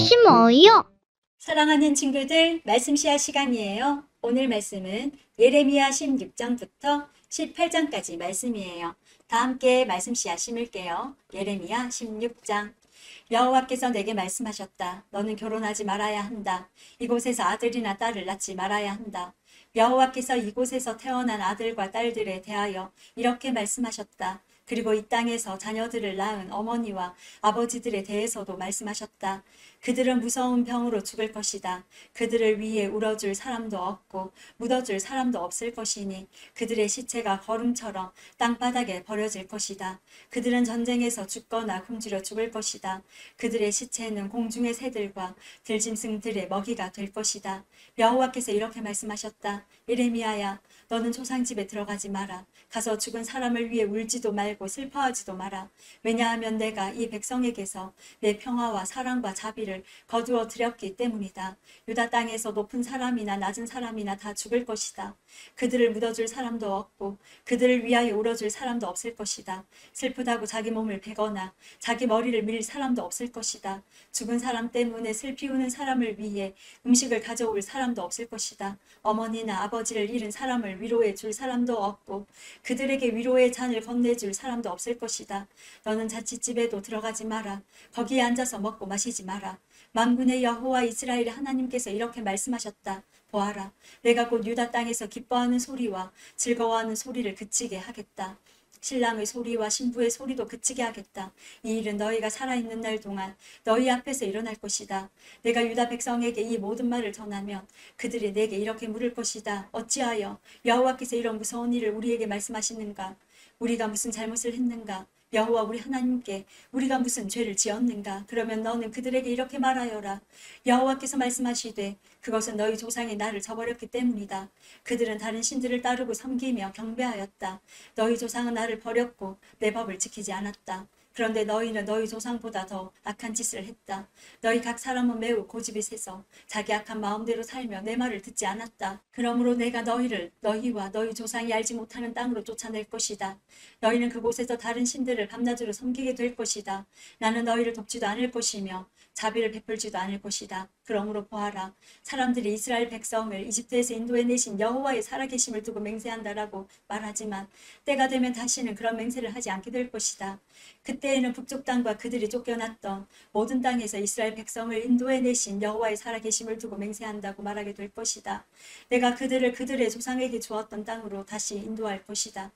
심어요. 사랑하는 친구들, 말씀 시할 시간이에요. 오늘 말씀은 예레미야 16장부터 18장까지 말씀이에요. 다 함께 말씀 시야 심을게요. 예레미야 16장. 여호와께서 내게 말씀하셨다. 너는 결혼하지 말아야 한다. 이곳에서 아들이나 딸을 낳지 말아야 한다. 여호와께서 이곳에서 태어난 아들과 딸들에 대하여 이렇게 말씀하셨다. 그리고 이 땅에서 자녀들을 낳은 어머니와 아버지들에 대해서도 말씀하셨다. 그들은 무서운 병으로 죽을 것이다. 그들을 위해 울어줄 사람도 없고 묻어줄 사람도 없을 것이니 그들의 시체가 거름처럼 땅바닥에 버려질 것이다. 그들은 전쟁에서 죽거나 굶주려 죽을 것이다. 그들의 시체는 공중의 새들과 들짐승들의 먹이가 될 것이다. 여호와께서 이렇게 말씀하셨다. 예레미야야, 너는 조상집에 들어가지 마라. 가서 죽은 사람을 위해 울지도 말고 슬퍼하지도 마라. 왜냐하면 내가 이 백성에게서 내 평화와 사랑과 자비를 거두어 드렸기 때문이다. 유다 땅에서 높은 사람이나 낮은 사람이나 다 죽을 것이다. 그들을 묻어줄 사람도 없고 그들을 위하여 울어줄 사람도 없을 것이다. 슬프다고 자기 몸을 베거나 자기 머리를 밀 사람도 없을 것이다. 죽은 사람 때문에 슬피 우는 사람을 위해 음식을 가져올 사람도 없을 것이다. 어머니나 아버지를 잃은 사람을 위로해 줄 사람도 없고 그들에게 위로의 잔을 건네줄 사람도 없을 것이다. 너는 자칫집에도 들어가지 마라. 거기에 앉아서 먹고 마시지 마라. 만군의 여호와 이스라엘의 하나님께서 이렇게 말씀하셨다. 보아라, 내가 곧 유다 땅에서 기뻐하는 소리와 즐거워하는 소리를 그치게 하겠다. 신랑의 소리와 신부의 소리도 그치게 하겠다. 이 일은 너희가 살아있는 날 동안 너희 앞에서 일어날 것이다. 내가 유다 백성에게 이 모든 말을 전하면 그들이 내게 이렇게 물을 것이다. 어찌하여 여호와께서 이런 무서운 일을 우리에게 말씀하시는가? 우리가 무슨 잘못을 했는가? 여호와 우리 하나님께 우리가 무슨 죄를 지었는가? 그러면 너는 그들에게 이렇게 말하여라. 여호와께서 말씀하시되 그것은 너희 조상이 나를 저버렸기 때문이다. 그들은 다른 신들을 따르고 섬기며 경배하였다. 너희 조상은 나를 버렸고 내 법을 지키지 않았다. 그런데 너희는 너희 조상보다 더 악한 짓을 했다. 너희 각 사람은 매우 고집이 세서 자기 악한 마음대로 살며 내 말을 듣지 않았다. 그러므로 내가 너희를 너희와 너희 조상이 알지 못하는 땅으로 쫓아낼 것이다. 너희는 그곳에서 다른 신들을 밤낮으로 섬기게 될 것이다. 나는 너희를 돕지도 않을 것이며 자비를 베풀지도 않을 것이다. 그러므로 보아라. 사람들이 이스라엘 백성을 이집트에서 인도해내신 여호와의 살아계심을 두고 맹세한다라고 말하지만 때가 되면 다시는 그런 맹세를 하지 않게 될 것이다. 그때에는 북쪽 땅과 그들이 쫓겨났던 모든 땅에서 이스라엘 백성을 인도해내신 여호와의 살아계심을 두고 맹세한다고 말하게 될 것이다. 내가 그들을 그들의 조상에게 주었던 땅으로 다시 인도할 것이다.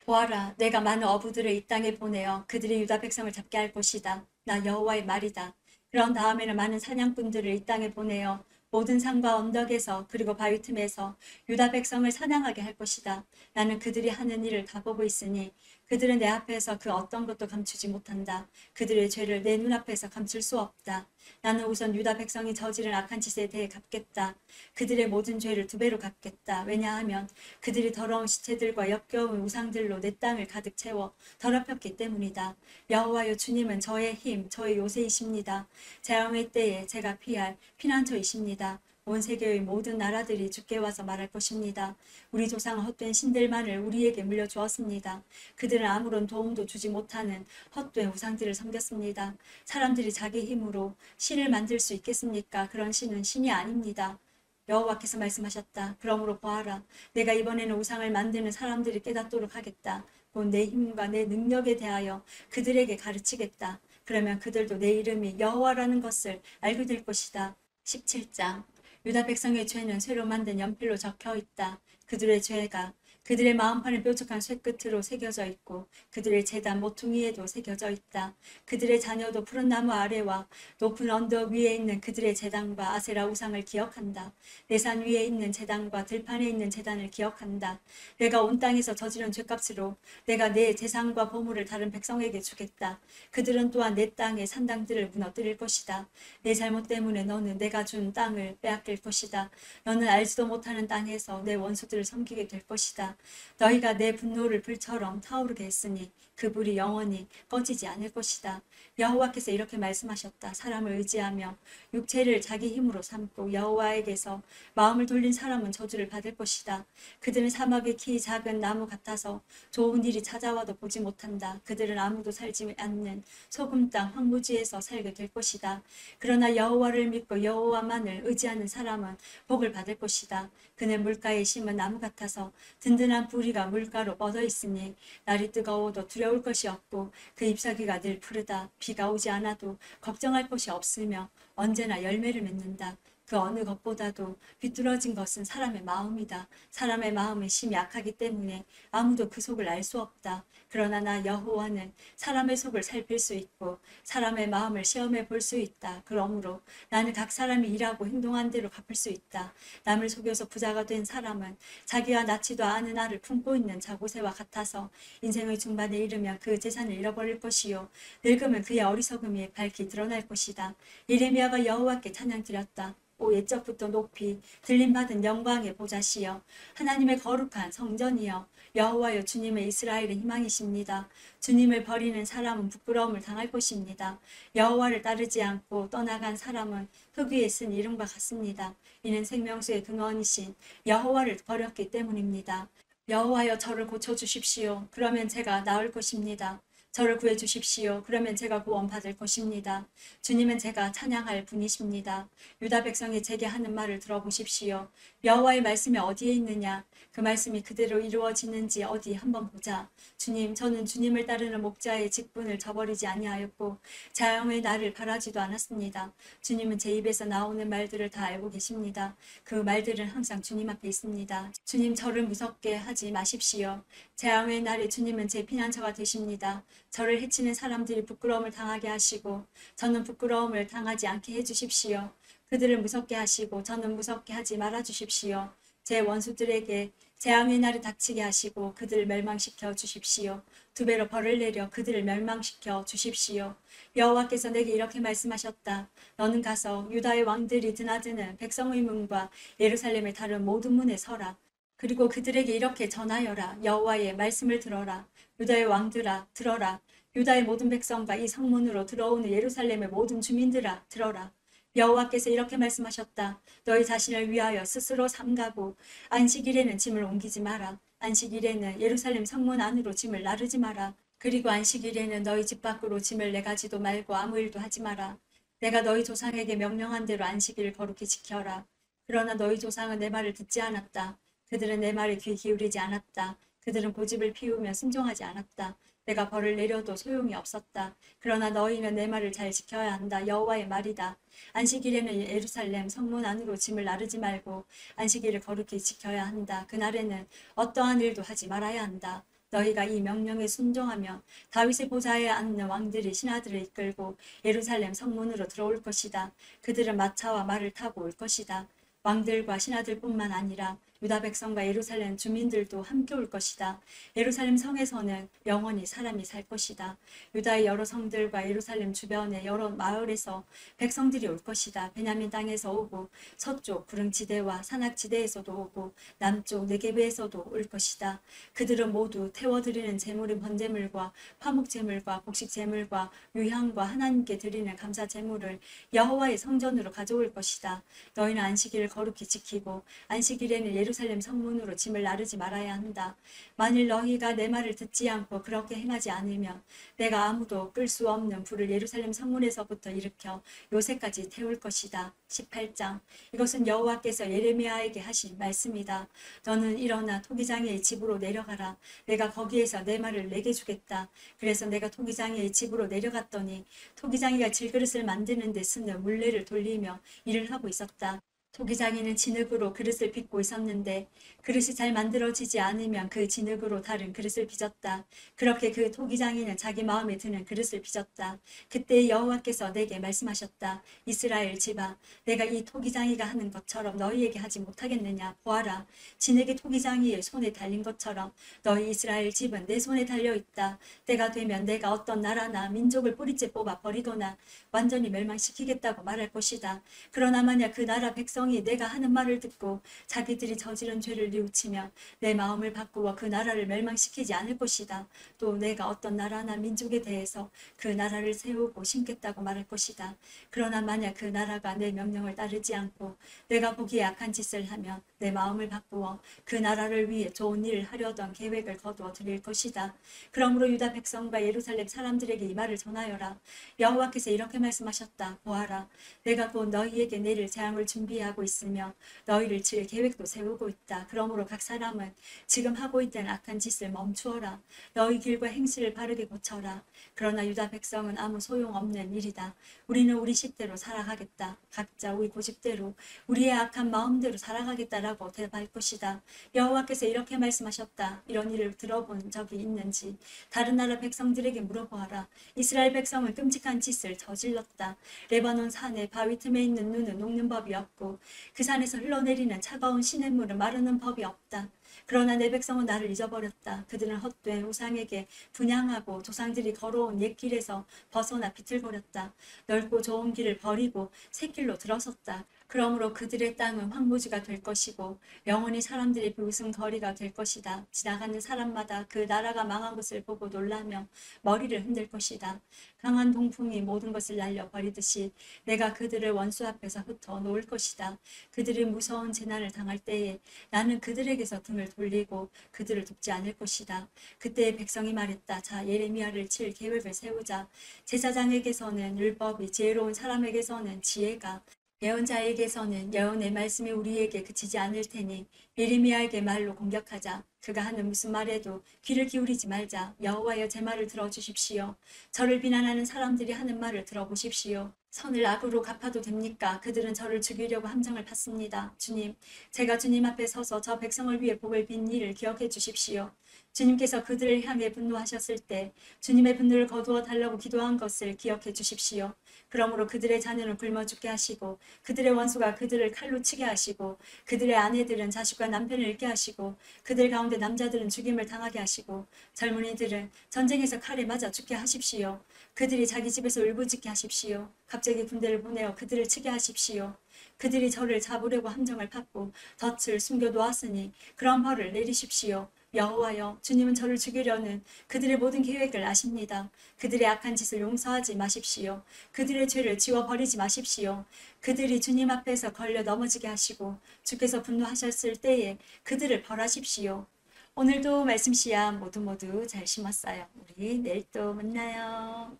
보아라, 내가 많은 어부들을 이 땅에 보내어 그들이 유다 백성을 잡게 할 것이다. 나 여호와의 말이다. 그런 다음에는 많은 사냥꾼들을 이 땅에 보내어 모든 산과 언덕에서 그리고 바위 틈에서 유다 백성을 사냥하게 할 것이다. 나는 그들이 하는 일을 다 보고 있으니 그들은 내 앞에서 그 어떤 것도 감추지 못한다. 그들의 죄를 내 눈앞에서 감출 수 없다. 나는 우선 유다 백성이 저지른 악한 짓에 대해 갚겠다. 그들의 모든 죄를 2배로 갚겠다. 왜냐하면 그들이 더러운 시체들과 역겨운 우상들로 내 땅을 가득 채워 더럽혔기 때문이다. 여호와여, 주님은 저의 힘, 저의 요새이십니다. 재앙의 때에 제가 피할 피난처이십니다. 온 세계의 모든 나라들이 주께 와서 말할 것입니다. 우리 조상은 헛된 신들만을 우리에게 물려주었습니다. 그들은 아무런 도움도 주지 못하는 헛된 우상들을 섬겼습니다. 사람들이 자기 힘으로 신을 만들 수 있겠습니까? 그런 신은 신이 아닙니다. 여호와께서 말씀하셨다. 그러므로 보아라. 내가 이번에는 우상을 만드는 사람들이 깨닫도록 하겠다. 곧 내 힘과 내 능력에 대하여 그들에게 가르치겠다. 그러면 그들도 내 이름이 여호와라는 것을 알게 될 것이다. 17장. 유다 백성의 죄는 쇠로 만든 연필로 적혀 있다. 그들의 죄가 그들의 마음판에 뾰족한 쇠끝으로 새겨져 있고 그들의 제단 모퉁이에도 새겨져 있다. 그들의 자녀도 푸른 나무 아래와 높은 언덕 위에 있는 그들의 제단과 아세라 우상을 기억한다. 내 산 위에 있는 제단과 들판에 있는 제단을 기억한다. 내가 온 땅에서 저지른 죄값으로 내가 내 재산과 보물을 다른 백성에게 주겠다. 그들은 또한 내 땅의 산당들을 무너뜨릴 것이다. 내 잘못 때문에 너는 내가 준 땅을 빼앗길 것이다. 너는 알지도 못하는 땅에서 내 원수들을 섬기게 될 것이다. 너희가 내 분노를 불처럼 타오르게 했으니 그 불이 영원히 꺼지지 않을 것이다. 여호와께서 이렇게 말씀하셨다. 사람을 의지하며 육체를 자기 힘으로 삼고 여호와에게서 마음을 돌린 사람은 저주를 받을 것이다. 그들은 사막의 키 작은 나무 같아서 좋은 일이 찾아와도 보지 못한다. 그들은 아무도 살지 않는 소금 땅 황무지에서 살게 될 것이다. 그러나 여호와를 믿고 여호와만을 의지하는 사람은 복을 받을 것이다. 그는 물가에 심은 나무 같아서 든든한 뿌리가 물가로 뻗어 있으니 날이 뜨거워도 두려울 것이 없고 그 잎사귀가 늘 푸르다. 비가 오지 않아도 걱정할 것이 없으며 언제나 열매를 맺는다. 그 어느 것보다도 비뚤어진 것은 사람의 마음이다. 사람의 마음은 심히 약하기 때문에 아무도 그 속을 알 수 없다. 그러나 나 여호와는 사람의 속을 살필 수 있고 사람의 마음을 시험해 볼 수 있다. 그러므로 나는 각 사람이 일하고 행동한 대로 갚을 수 있다. 남을 속여서 부자가 된 사람은 자기와 낳지도 않은 아를 품고 있는 자고새와 같아서 인생의 중반에 이르면 그 재산을 잃어버릴 것이요 늙으면 그의 어리석음이 밝히 드러날 것이다. 예레미야가 여호와께 찬양드렸다. 오 옛적부터 높이 들림받은 영광의 보좌시여 하나님의 거룩한 성전이여 여호와여 주님의 이스라엘의 희망이십니다. 주님을 버리는 사람은 부끄러움을 당할 것입니다. 여호와를 따르지 않고 떠나간 사람은 흙 위에 쓴 이름과 같습니다. 이는 생명수의 근원이신 여호와를 버렸기 때문입니다. 여호와여 저를 고쳐주십시오. 그러면 제가 나을 것입니다. 저를 구해주십시오. 그러면 제가 구원받을 것입니다. 주님은 제가 찬양할 분이십니다. 유다 백성이 제게 하는 말을 들어보십시오. 여호와의 말씀이 어디에 있느냐? 그 말씀이 그대로 이루어지는지 어디 한번 보자. 주님, 저는 주님을 따르는 목자의 직분을 저버리지 아니하였고 자영의 나를 바라지도 않았습니다. 주님은 제 입에서 나오는 말들을 다 알고 계십니다. 그 말들은 항상 주님 앞에 있습니다. 주님, 저를 무섭게 하지 마십시오. 재앙의 날에 주님은 제 피난처가 되십니다. 저를 해치는 사람들이 부끄러움을 당하게 하시고 저는 부끄러움을 당하지 않게 해주십시오. 그들을 무섭게 하시고 저는 무섭게 하지 말아 주십시오. 제 원수들에게 재앙의 날을 닥치게 하시고 그들을 멸망시켜 주십시오. 두 배로 벌을 내려 그들을 멸망시켜 주십시오. 여호와께서 내게 이렇게 말씀하셨다. 너는 가서 유다의 왕들이 드나드는 백성의 문과 예루살렘의 다른 모든 문에 서라. 그리고 그들에게 이렇게 전하여라. 여호와의 말씀을 들어라. 유다의 왕들아 들어라. 유다의 모든 백성과 이 성문으로 들어오는 예루살렘의 모든 주민들아 들어라. 여호와께서 이렇게 말씀하셨다. 너희 자신을 위하여 스스로 삼가고 안식일에는 짐을 옮기지 마라. 안식일에는 예루살렘 성문 안으로 짐을 나르지 마라. 그리고 안식일에는 너희 집 밖으로 짐을 내가지도 말고 아무 일도 하지 마라. 내가 너희 조상에게 명령한 대로 안식일을 거룩히 지켜라. 그러나 너희 조상은 내 말을 듣지 않았다. 그들은 내 말에 귀 기울이지 않았다. 그들은 고집을 피우며 순종하지 않았다. 내가 벌을 내려도 소용이 없었다. 그러나 너희는 내 말을 잘 지켜야 한다. 여호와의 말이다. 안식일에는 예루살렘 성문 안으로 짐을 나르지 말고 안식일을 거룩히 지켜야 한다. 그날에는 어떠한 일도 하지 말아야 한다. 너희가 이 명령에 순종하며 다윗의 보좌에 앉는 왕들이 신하들을 이끌고 예루살렘 성문으로 들어올 것이다. 그들은 마차와 말을 타고 올 것이다. 왕들과 신하들뿐만 아니라 유다 백성과 예루살렘 주민들도 함께 올 것이다. 예루살렘 성에서는 영원히 사람이 살 것이다. 유다의 여러 성들과 예루살렘 주변의 여러 마을에서 백성들이 올 것이다. 베냐민 땅에서 오고 서쪽 구릉지대와 산악지대에서도 오고 남쪽 네게브에서도 올 것이다. 그들은 모두 태워드리는 제물인 번제물과 화목제물과 곡식제물과 유향과 하나님께 드리는 감사제물을 여호와의 성전으로 가져올 것이다. 너희는 안식일을 거룩히 지키고 안식일에는 예루살렘 성문으로 짐을 나르지 말아야 한다. 만일 너희가 내 말을 듣지 않고 그렇게 행하지 않으면 내가 아무도 끌 수 없는 불을 예루살렘 성문에서부터 일으켜 요새까지 태울 것이다. 18장. 이것은 여호와께서 예레미야에게 하신 말씀이다. 너는 일어나 토기장이의 집으로 내려가라. 내가 거기에서 내 말을 내게 주겠다. 그래서 내가 토기장이의 집으로 내려갔더니 토기장이가 질그릇을 만드는 데 쓰는 물레를 돌리며 일을 하고 있었다. 토기장이는 진흙으로 그릇을 빚고 있었는데 그릇이 잘 만들어지지 않으면 그 진흙으로 다른 그릇을 빚었다. 그렇게 그 토기장이는 자기 마음에 드는 그릇을 빚었다. 그때 여호와께서 내게 말씀하셨다. 이스라엘 집아, 내가 이 토기장이가 하는 것처럼 너희에게 하지 못하겠느냐. 보아라, 진흙이 토기장이의 손에 달린 것처럼 너희 이스라엘 집은 내 손에 달려있다. 때가 되면 내가 어떤 나라나 민족을 뿌리째 뽑아 버리거나 완전히 멸망시키겠다고 말할 것이다. 그러나 만약 그 나라 백성 백성이 내가 하는 말을 듣고 자기들이 저지른 죄를 뉘우치며 내 마음을 바꾸어 그 나라를 멸망시키지 않을 것이다. 또 내가 어떤 나라나 민족에 대해서 그 나라를 세우고 심겠다고 말할 것이다. 그러나 만약 그 나라가 내 명령을 따르지 않고 내가 보기에 악한 짓을 하면 내 마음을 바꾸어 그 나라를 위해 좋은 일을 하려던 계획을 거두어 드릴 것이다. 그러므로 유다 백성과 예루살렘 사람들에게 이 말을 전하여라. 여호와께서 이렇게 말씀하셨다. 보아라, 내가 곧 너희에게 내릴 재앙을 준비하고 있으며 너희를 칠 계획도 세우고 있다. 그러므로 각 사람은 지금 하고 있던 악한 짓을 멈추어라. 너희 길과 행실을 바르게 고쳐라. 그러나 유다 백성은 아무 소용없는 일이다. 우리는 우리 식대로 살아가겠다. 각자 우리 고집대로 우리의 악한 마음대로 살아가겠다라고 대답할 것이다. 여호와께서 이렇게 말씀하셨다. 이런 일을 들어본 적이 있는지 다른 나라 백성들에게 물어보아라. 이스라엘 백성은 끔찍한 짓을 저질렀다. 레바논 산의 바위 틈에 있는 눈은 녹는 법이 없고 그 산에서 흘러내리는 차가운 시냇물은 마르는 법이 없다. 그러나 내 백성은 나를 잊어버렸다. 그들은 헛된 우상에게 분향하고 조상들이 걸어온 옛 길에서 벗어나 비틀거렸다. 넓고 좋은 길을 버리고 새 길로 들어섰다. 그러므로 그들의 땅은 황무지가 될 것이고 영원히 사람들의 비웃음거리가 될 것이다. 지나가는 사람마다 그 나라가 망한 것을 보고 놀라며 머리를 흔들 것이다. 강한 동풍이 모든 것을 날려버리듯이 내가 그들을 원수 앞에서 흩어 놓을 것이다. 그들이 무서운 재난을 당할 때에 나는 그들에게서 등을 돌리고 그들을 돕지 않을 것이다. 그때 백성이 말했다. 자, 예레미야를 칠 계획을 세우자. 제사장에게서는 율법이, 지혜로운 사람에게서는 지혜가, 예언자에게서는 여호와의 말씀이 우리에게 그치지 않을 테니 예레미야에게 말로 공격하자. 그가 하는 무슨 말에도 귀를 기울이지 말자. 여호와여, 제 말을 들어주십시오. 저를 비난하는 사람들이 하는 말을 들어보십시오. 선을 악으로 갚아도 됩니까? 그들은 저를 죽이려고 함정을 팠습니다. 주님, 제가 주님 앞에 서서 저 백성을 위해 복을 빈 일을 기억해 주십시오. 주님께서 그들을 향해 분노하셨을 때 주님의 분노를 거두어 달라고 기도한 것을 기억해 주십시오. 그러므로 그들의 자녀는 굶어 죽게 하시고 그들의 원수가 그들을 칼로 치게 하시고 그들의 아내들은 자식과 남편을 잃게 하시고 그들 가운데 남자들은 죽임을 당하게 하시고 젊은이들은 전쟁에서 칼에 맞아 죽게 하십시오. 그들이 자기 집에서 울부짖게 하십시오. 갑자기 군대를 보내어 그들을 치게 하십시오. 그들이 저를 잡으려고 함정을 팠고 덫을 숨겨 놓았으니 그런 벌을 내리십시오. 여호와여, 주님은 저를 죽이려는 그들의 모든 계획을 아십니다. 그들의 악한 짓을 용서하지 마십시오. 그들의 죄를 지워버리지 마십시오. 그들이 주님 앞에서 걸려 넘어지게 하시고 주께서 분노하셨을 때에 그들을 벌하십시오. 오늘도 말씀 씨앗 모두 잘 심었어요. 우리 내일 또 만나요.